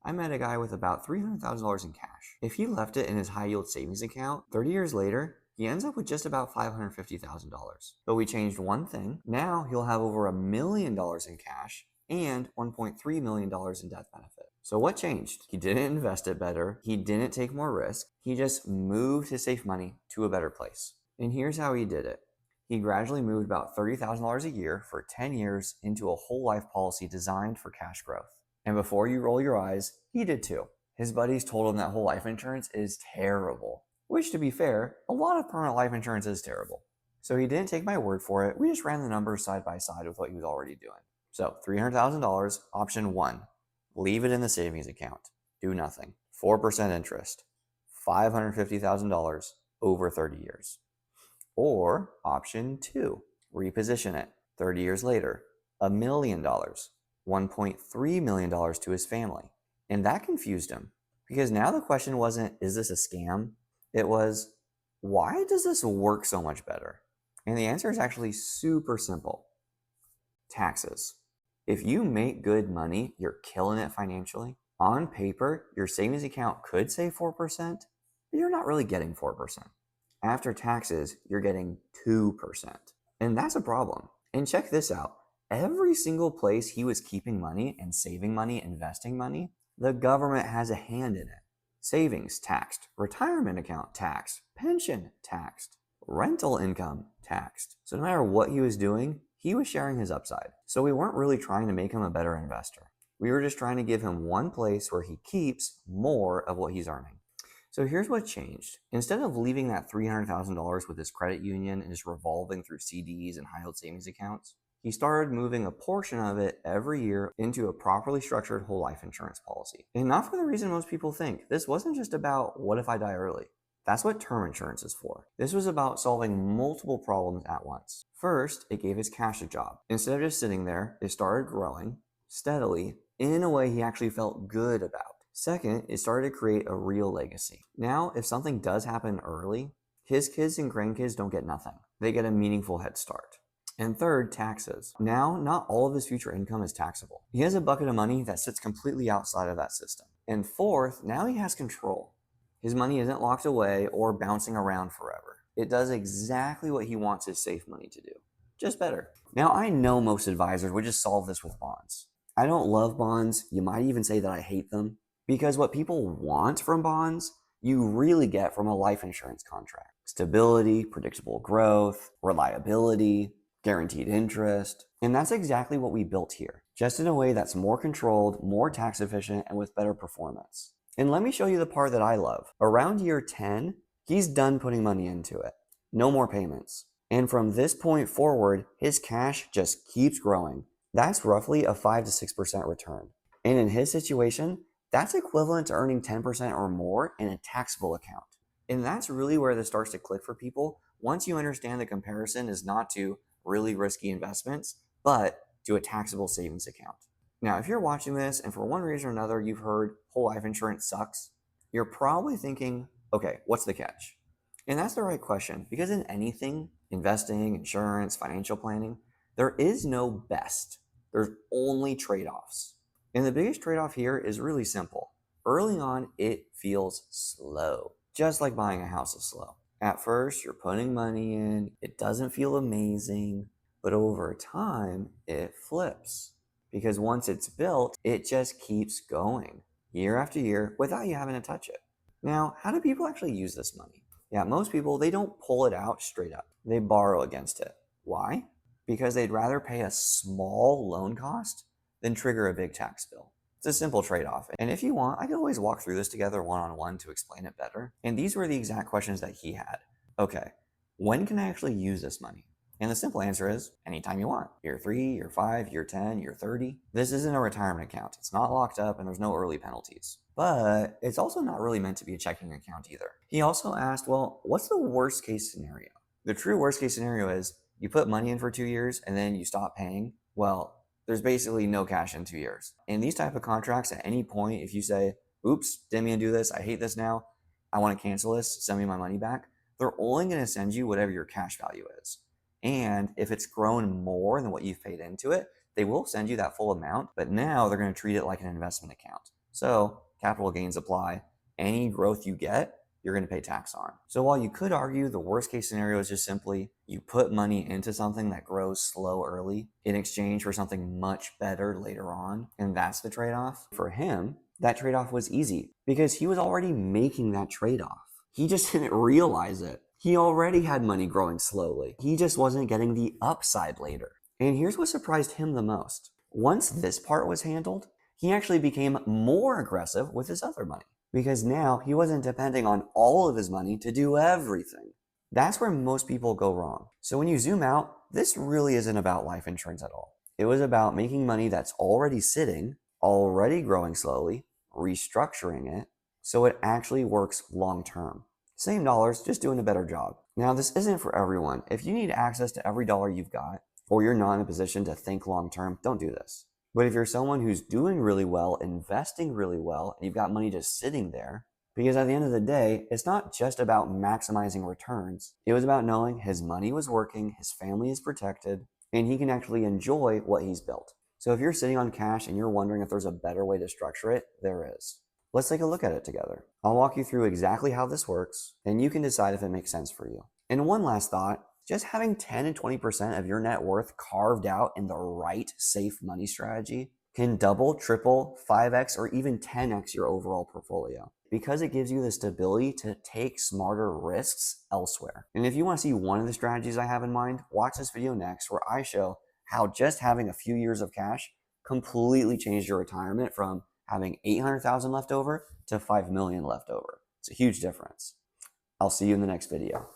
I met a guy with about $300,000 in cash. If he left it in his high yield savings account, 30 years later, he ends up with just about $550,000. But we changed one thing. Now he'll have over $1 million in cash and $1.3 million in death benefit. So what changed? He didn't invest it better. He didn't take more risk. He just moved his safe money to a better place. And here's how he did it. He gradually moved about $30,000 a year for 10 years into a whole life policy designed for cash growth. And before you roll your eyes, he did too. His buddies told him that whole life insurance is terrible, which, to be fair, a lot of permanent life insurance is terrible. So he didn't take my word for it. We just ran the numbers side by side with what he was already doing. So $300,000, option 1, leave it in the savings account. Do nothing. 4% interest. $550,000 over 30 years. Or option 2, reposition it 30 years later, $1 million, $1.3 million to his family. And that confused him because now the question wasn't, is this a scam? It was, why does this work so much better? And the answer is actually super simple. Taxes. If you make good money, you're killing it financially. On paper, your savings account could say 4%, but you're not really getting 4%. After taxes, you're getting 2%. And that's a problem. And check this out. Every single place he was keeping money and saving money, investing money, the government has a hand in it. Savings taxed, retirement account taxed, pension taxed, rental income taxed. So no matter what he was doing, he was sharing his upside. So we weren't really trying to make him a better investor. We were just trying to give him one place where he keeps more of what he's earning. So here's what changed. Instead of leaving that $300,000 with his credit union and just revolving through CDs and high-yield savings accounts, he started moving a portion of it every year into a properly structured whole life insurance policy. And not for the reason most people think. This wasn't just about what if I die early. That's what term insurance is for. This was about solving multiple problems at once. First, it gave his cash a job. Instead of just sitting there, it started growing steadily in a way he actually felt good about. Second, it started to create a real legacy. Now, if something does happen early, his kids and grandkids don't get nothing. They get a meaningful head start. And third, taxes. Now, not all of his future income is taxable. He has a bucket of money that sits completely outside of that system. And fourth, now he has control. His money isn't locked away or bouncing around forever. It does exactly what he wants his safe money to do, just better. Now, I know most advisors would just solve this with bonds. I don't love bonds. You might even say that I hate them. Because what people want from bonds, you really get from a life insurance contract. Stability, predictable growth, reliability, guaranteed interest. And that's exactly what we built here, just in a way that's more controlled, more tax efficient, and with better performance. And let me show you the part that I love. Around year 10, he's done putting money into it. No more payments. And from this point forward, his cash just keeps growing. That's roughly a 5 to 6% return. And in his situation, that's equivalent to earning 10% or more in a taxable account. And that's really where this starts to click for people once you understand the comparison is not to really risky investments, but to a taxable savings account. Now, if you're watching this and for one reason or another you've heard whole life insurance sucks, you're probably thinking, okay, what's the catch? And that's the right question, because in anything, investing, insurance, financial planning, there is no best. There's only trade-offs. And the biggest trade-off here is really simple. Early on, it feels slow, just like buying a house is slow. At first, you're putting money in, it doesn't feel amazing, but over time, it flips. Because once it's built, it just keeps going year after year without you having to touch it. Now, how do people actually use this money? Yeah, most people, they don't pull it out straight up. They borrow against it. Why? Because they'd rather pay a small loan cost than trigger a big tax bill. It's a simple trade-off. And if you want, I can always walk through this together one-on-one to explain it better. And these were the exact questions that he had. Okay, when can I actually use this money? And the simple answer is anytime you want. Year 3, year 5, year 10, year 30. This isn't a retirement account. It's not locked up and there's no early penalties. But it's also not really meant to be a checking account either. He also asked, well, what's the worst case scenario? The true worst case scenario is you put money in for 2 years and then you stop paying. Well, there's basically no cash in 2 years. In these type of contracts, at any point, if you say, oops, didn't mean to do this, I hate this now, I want to cancel this, send me my money back, they're only going to send you whatever your cash value is. And if it's grown more than what you've paid into it, they will send you that full amount, but now they're going to treat it like an investment account. So capital gains apply. Any growth you get, you're going to pay tax on. So while you could argue the worst case scenario is just simply you put money into something that grows slow early in exchange for something much better later on, and that's the trade-off. For him, that trade-off was easy because he was already making that trade-off. He just didn't realize it. He already had money growing slowly. He just wasn't getting the upside later. And here's what surprised him the most. Once this part was handled, he actually became more aggressive with his other money because now he wasn't depending on all of his money to do everything. That's where most people go wrong. So when you zoom out, this really isn't about life insurance at all. It was about making money that's already sitting, already growing slowly, restructuring it, so it actually works long term. Same dollars, just doing a better job. Now, this isn't for everyone. If you need access to every dollar you've got, or you're not in a position to think long term, don't do this. But if you're someone who's doing really well, investing really well, and you've got money just sitting there, because at the end of the day, it's not just about maximizing returns. It was about knowing his money was working, his family is protected, and he can actually enjoy what he's built. So if you're sitting on cash and you're wondering if there's a better way to structure it, there is. Let's take a look at it together. I'll walk you through exactly how this works, and you can decide if it makes sense for you. And one last thought, just having 10 and 20% of your net worth carved out in the right safe money strategy can double, triple, 5x, or even 10x your overall portfolio because it gives you the stability to take smarter risks elsewhere. And if you want to see one of the strategies I have in mind, watch this video next where I show how just having a few years of cash completely changed your retirement from having 800,000 left over to 5 million left over. It's a huge difference. I'll see you in the next video.